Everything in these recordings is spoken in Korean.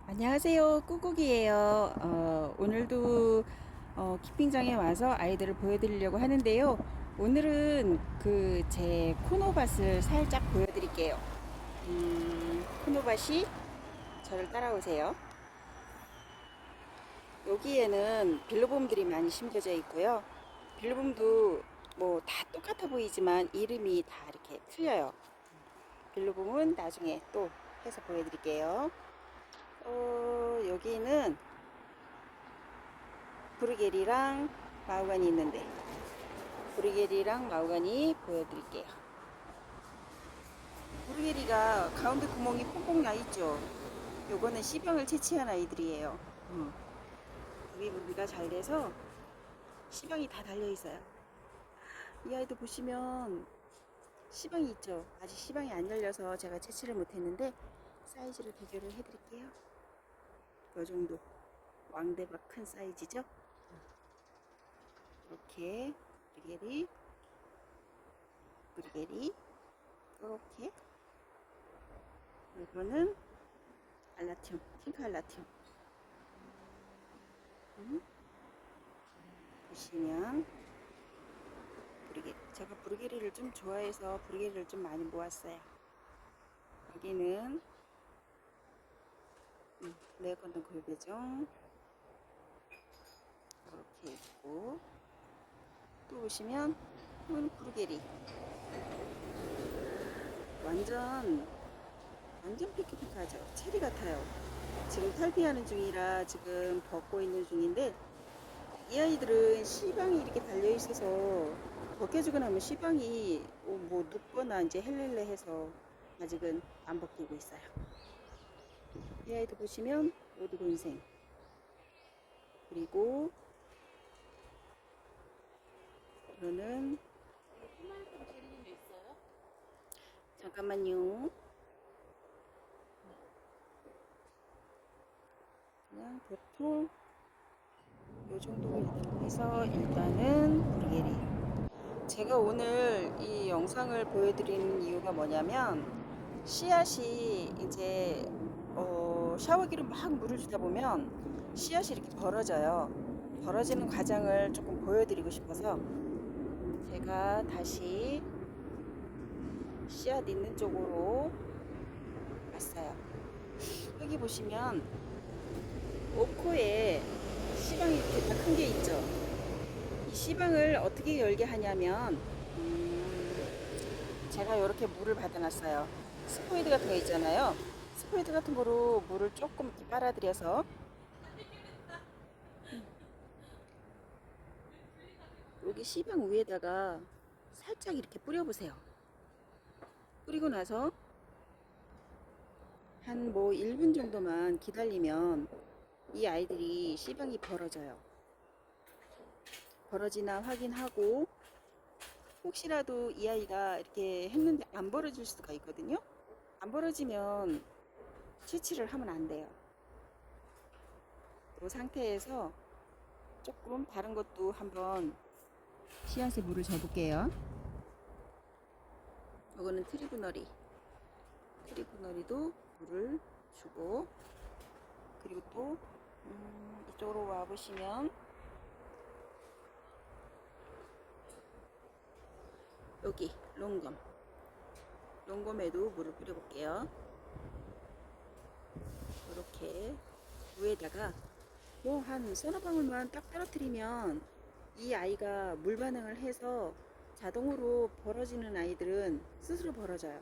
안녕하세요. 꾹꾹이에요. 오늘도 키핑장에 와서 아이들을 보여드리려고 하는데요. 오늘은 제 코노밭을 살짝 보여드릴게요. 코노밭이 저를 따라오세요. 여기에는 빌로봄들이 많이 심겨져 있고요. 빌로봄도 뭐 다 똑같아 보이지만 이름이 다 이렇게 틀려요. 빌로봄은 나중에 또 해서 보여드릴게요. 여기는 브루게리랑 마우가니 있는데 브루게리랑 마우가니 보여드릴게요. 브루게리가 가운데 구멍이 콩콩 나 있죠. 요거는 씨병을 채취한 아이들이에요. 분비가 잘 돼서 씨병이 다 달려 있어요. 이 아이도 보시면 씨병이 있죠. 아직 씨병이 안 열려서 제가 채취를 못했는데 사이즈를 비교를 해드릴게요. 요 정도 왕대박 큰 사이즈죠. 이렇게 브루게리 이렇게. 이거는 알라티움, 핑크 알라티움. 보시면 브루게리. 제가 브루게리를 좀 좋아해서 브루게리를 좀 많이 모았어요. 여기는 레어건던 골배종 이렇게 있고, 또 보시면 이건 브루게리. 완전 피크피크하죠. 체리 같아요. 지금 탈피하는 중이라 지금 벗고 있는 중인데, 이 아이들은 씨방이 이렇게 달려 있어서 벗겨주고 나면 씨방이 뭐 눕거나 이제 헬렐레 해서 아직은 안 벗기고 있어요. 이 아이도 보시면 오드곤생, 그리고 이거는 잠깐만요. 그냥 보통 요 정도 해서 일단은 브루게리. 제가 오늘 이 영상을 보여드리는 이유가 뭐냐면, 씨앗이 이제 샤워기로 막 물을 주다 보면 씨앗이 이렇게 벌어져요. 벌어지는 과정을 조금 보여드리고 싶어서 제가 다시 씨앗 있는 쪽으로 왔어요. 여기 보시면 오코에 씨방이 이렇게 다 큰 게 있죠. 이 씨방을 어떻게 열게 하냐면, 제가 이렇게 물을 받아놨어요. 스포이드 같은 거 있잖아요. 스포이드 같은 거로 물을 조금 이렇게 빨아들여서 여기 씨방 위에다가 살짝 이렇게 뿌려보세요. 뿌리고 나서 한 뭐 1분 정도만 기다리면 이 아이들이 씨방이 벌어져요. 벌어지나 확인하고, 혹시라도 이 아이가 이렇게 했는데 안 벌어질 수가 있거든요. 안 벌어지면 채취를 하면 안 돼요. 이 상태에서 조금 다른 것도 한번 씨앗에 물을 줘볼게요. 이거는 트리브너리도 물을 주고, 그리고 또 이쪽으로 와 보시면 여기 롱검에도 물을 뿌려볼게요. 이렇게 위에다가 뭐 한 서너 방울만 딱 떨어뜨리면 이 아이가 물 반응을 해서 자동으로 벌어지는 아이들은 스스로 벌어져요.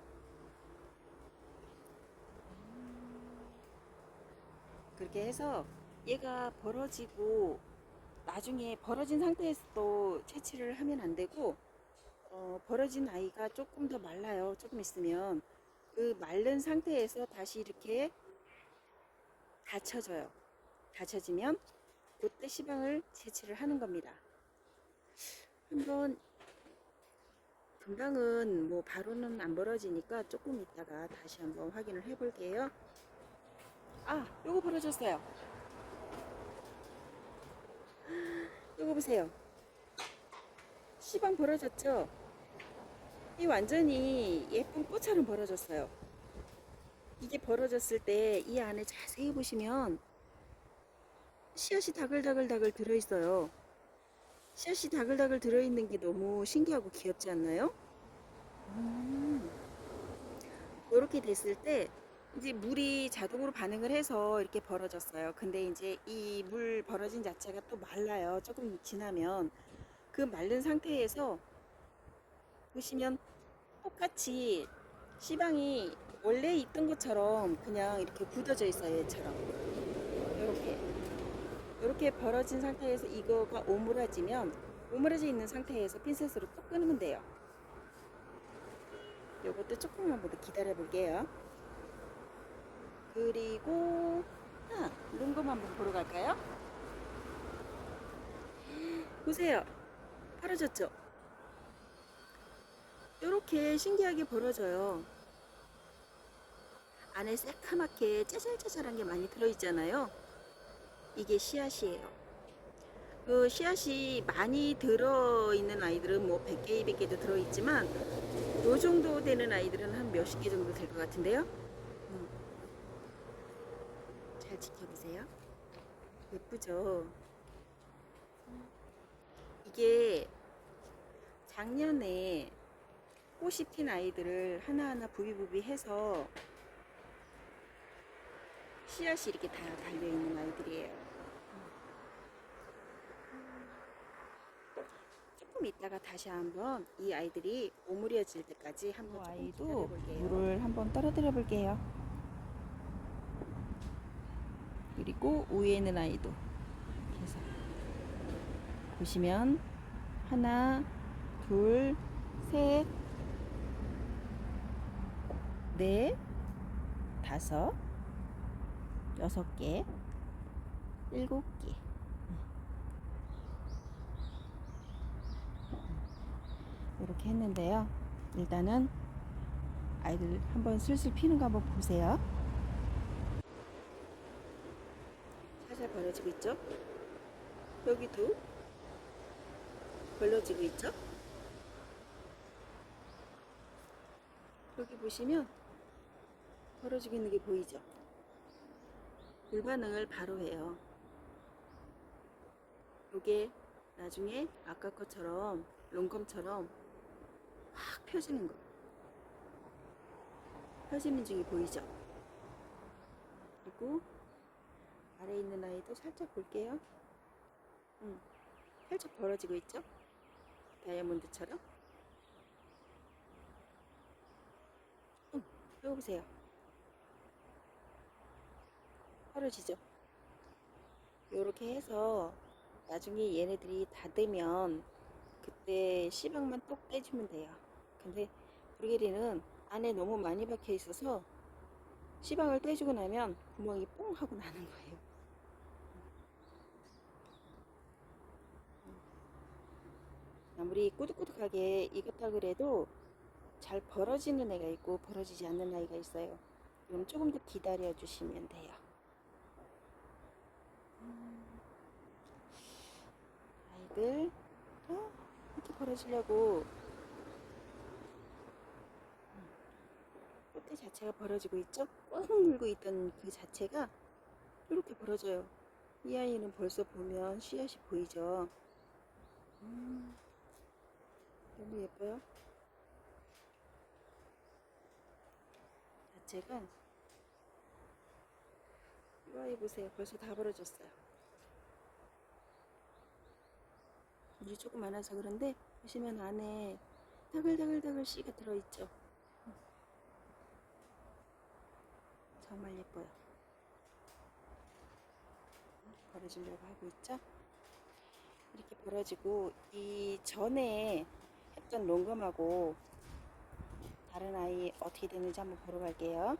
그렇게 해서 얘가 벌어지고, 나중에 벌어진 상태에서 또 채취를 하면 안 되고, 벌어진 아이가 조금 더 말라요. 조금 있으면 그 마른 상태에서 다시 이렇게 닫혀져요. 닫혀지면 그때 시방을 채취를 하는 겁니다. 한번 금방은 뭐 바로는 안 벌어지니까 조금 있다가 다시 한번 확인을 해 볼게요. 요거 벌어졌어요. 요거 보세요. 시방 벌어졌죠? 이 완전히 예쁜 꽃처럼 벌어졌어요. 이게 벌어졌을 때 이 안에 자세히 보시면 씨앗이 다글다글다글 들어있어요. 씨앗이 다글다글 들어있는 게 너무 신기하고 귀엽지 않나요? 음, 이렇게 됐을 때 이제 물이 자동으로 반응을 해서 이렇게 벌어졌어요. 근데 이제 이 물 벌어진 자체가 또 말라요. 조금 지나면 그 마른 상태에서 보시면 똑같이 씨방이 원래 있던 것처럼 그냥 이렇게 굳어져 있어요. 얘처럼 이렇게 이렇게 벌어진 상태에서 이거가 오므라져 있는 상태에서 핀셋으로 또 끊으면 돼요. 요것도 조금만 더 기다려 볼게요. 그리고 롱검 한번 보러 갈까요? 보세요. 벌어졌죠? 이렇게 신기하게 벌어져요. 안에 새카맣게 짜잘짜잘한 게 많이 들어있잖아요. 이게 씨앗이에요. 그 씨앗이 많이 들어있는 아이들은 뭐 100개, 200개도 들어있지만 요 정도 되는 아이들은 한 몇십 개 정도 될 것 같은데요. 잘 지켜보세요. 예쁘죠? 이게 작년에 꽃이 핀 아이들을 하나하나 부비부비 해서 씨앗이 이렇게 다 달려있는 아이들이에요. 조금 있다가 다시 한번 이 아이들이 오므려질 때까지 한번 아이도 물을 한번 떨어뜨려 볼게요. 그리고 위에 있는 아이도 그래서 보시면 하나, 둘, 셋, 넷, 다섯, 6개, 7개. 이렇게 했는데요. 일단은 아이들 한번 슬슬 피는 거 한번 보세요. 살살 벌어지고 있죠? 여기도 벌어지고 있죠? 여기 보시면 벌어지고 있는 게 보이죠? 물 반응을 바로 해요. 요게 나중에 아까 것처럼 롱검처럼 확 펴지는 거. 펴지는 중이 보이죠? 그리고 아래에 있는 아이도 살짝 볼게요. 살짝 벌어지고 있죠? 다이아몬드처럼. 이거 보세요. 벌어지죠? 요렇게 해서 나중에 얘네들이 닫으면 그때 씨방만 똑 떼주면 돼요. 근데 브루게리는 안에 너무 많이 박혀 있어서 씨방을 떼주고 나면 구멍이 뽕 하고 나는 거예요. 아무리 꾸덕꾸덕하게 익었다 그래도 잘 벌어지는 애가 있고 벌어지지 않는 아이가 있어요. 그럼 조금 더 기다려 주시면 돼요. 아이들 이렇게 벌어지려고 꽃대 자체가 벌어지고 있죠? 꽉 물고 있던 그 자체가 이렇게 벌어져요. 이 아이는 벌써 보면 씨앗이 보이죠? 너무 예뻐요. 자체가 이 아이 보세요. 벌써 다 벌어졌어요. 물이 조금 많아서 그런데 보시면 안에 다글다글다글 씨가 들어있죠. 정말 예뻐요. 벌어지려고 하고 있죠. 이렇게 벌어지고 이 전에 했던 롱검하고 다른 아이 어떻게 되는지 한번 보러 갈게요.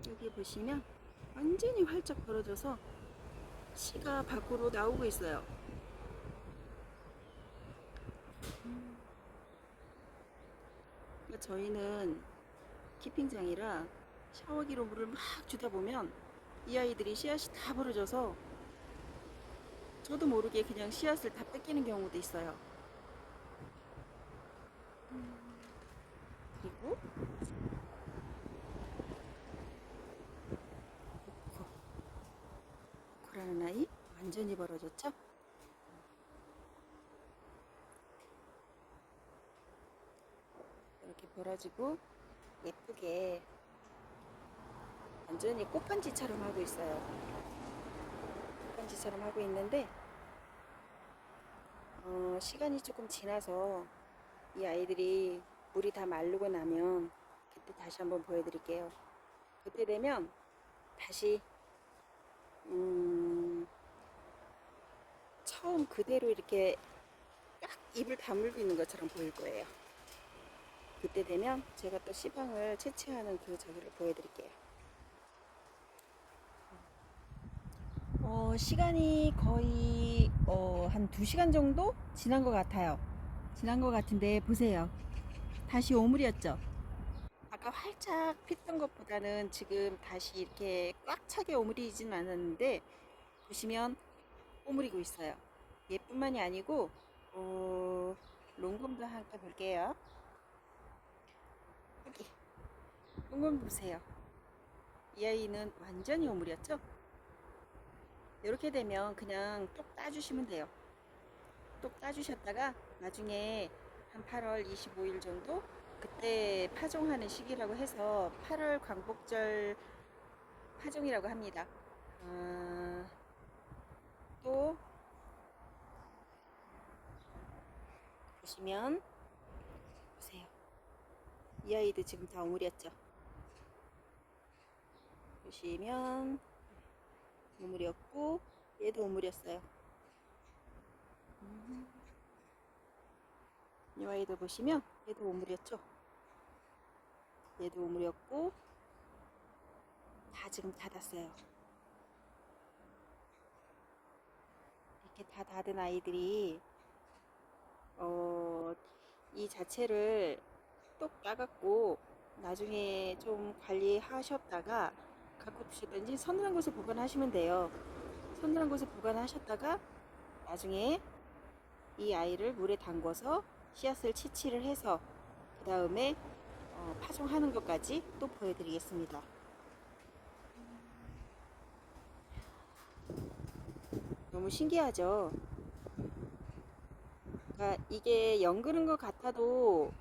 여기 보시면 완전히 활짝 벌어져서 씨가 밖으로 나오고 있어요. 그러니까 저희는 키핑장이라 샤워기로 물을 막 주다 보면 이 아이들이 씨앗이 다 벌어져서 저도 모르게 그냥 씨앗을 다 뺏기는 경우도 있어요. 그리고 코라는 아이 완전히 벌어졌죠? 이렇게 벌어지고 예쁘게 완전히 꽃판지처럼 하고 있어요. 꽃판지처럼 하고 있는데 시간이 조금 지나서 이 아이들이 물이 다 마르고 나면 그때 다시 한번 보여드릴게요. 그때 되면 다시 처음 그대로 이렇게 딱 입을 다물고 있는 것처럼 보일 거예요. 그때 되면 제가 또 씨방을 채취하는 그 저기를 보여드릴게요. 시간이 거의 한 2시간 정도 지난 것 같아요. 지난 것 같은데 보세요. 다시 오물이었죠. 아까 활짝 폈던 것보다는 지금 다시 이렇게 꽉 차게 오므리진 않았는데 보시면 오므리고 있어요. 얘뿐만이 아니고 롱곰도 함께 볼게요. 여기 롱곰 보세요. 이 아이는 완전히 오므렸죠? 이렇게 되면 그냥 똑 따주시면 돼요. 똑 따주셨다가 나중에 한 8월 25일 정도 그때 파종하는 시기라고 해서 8월 광복절 파종이라고 합니다. 또 보시면 보세요. 이 아이도 지금 다 오므렸죠. 보시면 오므렸고 얘도 오므렸어요. 이 아이도 보시면 얘도 오므렸죠. 얘도 오므렸고 다 지금 닫았어요. 이렇게 다 닫은 아이들이 이 자체를 똑 따갖고 나중에 좀 관리하셨다가 갖고 두시든지 서늘한 곳에 보관하시면 돼요. 서늘한 곳에 보관하셨다가 나중에 이 아이를 물에 담궈서 씨앗을 채취를 해서 그 다음에 파종하는 것까지 또 보여드리겠습니다. 너무 신기하죠? 그러니까 이게 연그는 것 같아도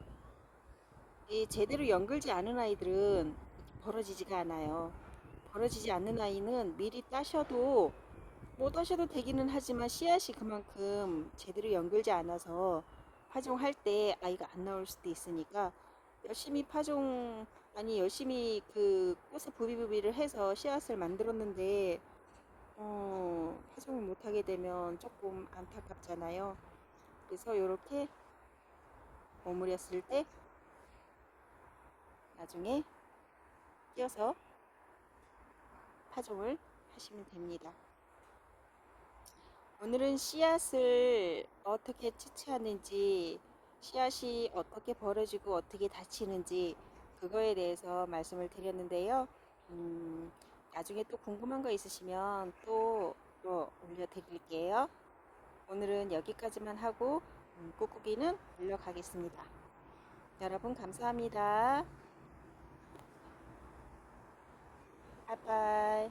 이 제대로 연글지 않은 아이들은 벌어지지가 않아요. 벌어지지 않는 아이는 미리 따셔도 뭐 따셔도 되기는 하지만 씨앗이 그만큼 제대로 연글지 않아서 파종할 때 아이가 안 나올 수도 있으니까 열심히 열심히 그 꽃에 부비부비를 해서 씨앗을 만들었는데 파종을 못하게 되면 조금 안타깝잖아요. 그래서 이렇게 오므렸을 때 나중에 띄어서 파종을 하시면 됩니다. 오늘은 씨앗을 어떻게 채취하는지, 씨앗이 어떻게 벌어지고 어떻게 닫히는지 그거에 대해서 말씀을 드렸는데요. 나중에 또 궁금한 거 있으시면 또 올려드릴게요. 오늘은 여기까지만 하고 꾹꾹이는 올려가겠습니다. 여러분 감사합니다. 바이바이.